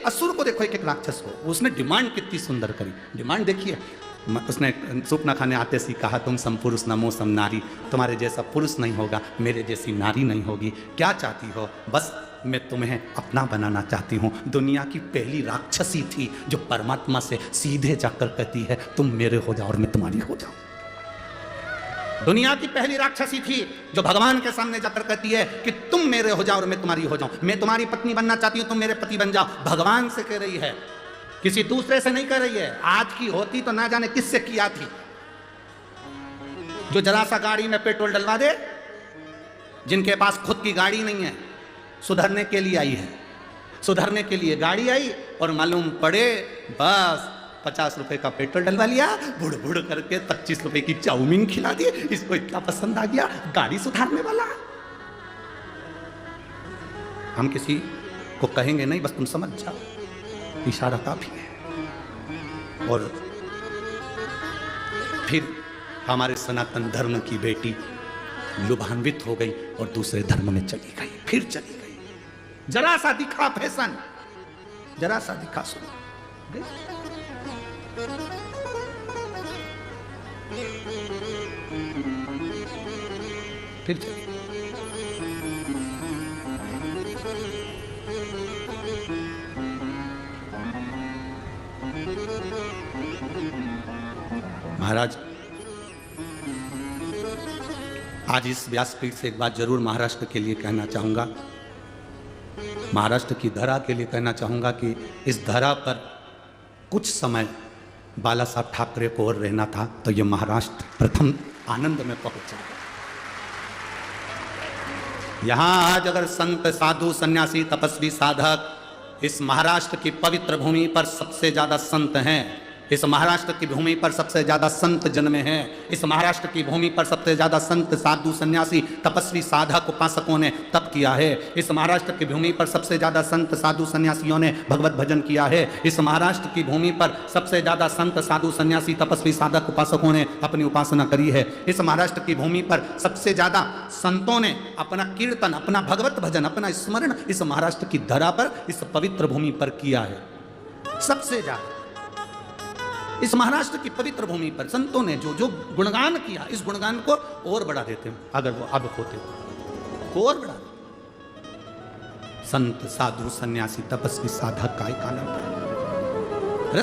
असुर को देखो, एक एक राक्षस को, उसने डिमांड कितनी सुंदर करी। डिमांड देखिए, उसने सूप न खाने आते सी कहा तुम सम पुरुष नमो सम नारी, तुम्हारे जैसा पुरुष नहीं होगा, मेरे जैसी नारी नहीं होगी, क्या चाहती हो? बस मैं तुम्हें अपना बनाना चाहती हूँ। दुनिया की पहली राक्षसी थी जो परमात्मा से सीधे जाकर कहती है तुम मेरे हो जाओ और मैं तुम्हारी हो जाऊं। दुनिया की पहली राक्षसी थी जो भगवान के सामने जाकर कहती है कि तुम मेरे हो जाओ और मैं तुम्हारी हो जाऊं, मैं तुम्हारी पत्नी बनना चाहती हूं, तुम मेरे पति बन जाओ। भगवान से कह रही है, किसी दूसरे से नहीं कह रही है। आज की होती तो ना जाने किससे किया थी, जो जरा सा गाड़ी में पेट्रोल डलवा दे, जिनके पास खुद की गाड़ी नहीं है, सुधरने के लिए आई है, सुधरने के लिए गाड़ी आई और मालूम पड़े बस 50 रुपए का पेट्रोल डलवा लिया, बुड़ बुड़ करके 25 रुपए की चाउमीन खिला दी, इसको इतना पसंद आ गया, गाड़ी सुधारने वाला। हम किसी को कहेंगे नहीं, बस तुम समझ जाओ, इशारा काफी है। और फिर हमारे सनातन धर्म की बेटी लुभान्वित हो गई और दूसरे धर्म में चली गई, फिर चली गई। जरा सा दिखा फैशन, जरा सा दिखा सुनो, फिर चली। महाराज, आज इस व्यासपीठ से एक बात जरूर महाराष्ट्र के लिए कहना चाहूंगा, महाराष्ट्र की धरा के लिए कहना चाहूंगा कि इस धरा पर कुछ समय बाला साहब ठाकरे को और रहना था तो ये महाराष्ट्र प्रथम आनंद में पहुंच जाएगा। यहां आज अगर संत साधु सन्यासी तपस्वी साधक इस महाराष्ट्र की पवित्र भूमि पर सबसे ज्यादा संत हैं, इस महाराष्ट्र की भूमि पर सबसे ज्यादा संत जन्मे हैं, इस महाराष्ट्र की भूमि पर सबसे ज्यादा संत साधु सन्यासी तपस्वी साधक उपासकों ने तप किया है, इस महाराष्ट्र की भूमि पर सबसे ज्यादा संत साधु सन्यासियों ने भगवत भजन किया है, इस महाराष्ट्र की भूमि पर सबसे ज्यादा संत साधु सन्यासी तपस्वी साधक उपासकों ने अपनी उपासना करी है, इस महाराष्ट्र की भूमि पर सबसे ज्यादा संतों ने अपना कीर्तन, अपना भगवत भजन, अपना स्मरण इस महाराष्ट्र की धरा पर, इस पवित्र भूमि पर किया है। सबसे ज्यादा इस महाराष्ट्र की पवित्र भूमि पर संतों ने जो जो गुणगान किया, इस गुणगान को और बढ़ा देते हैं अगर वो अब होते तो और बढ़ा देते। संत साधु सन्यासी तपस्वी साधक का एक आनंद।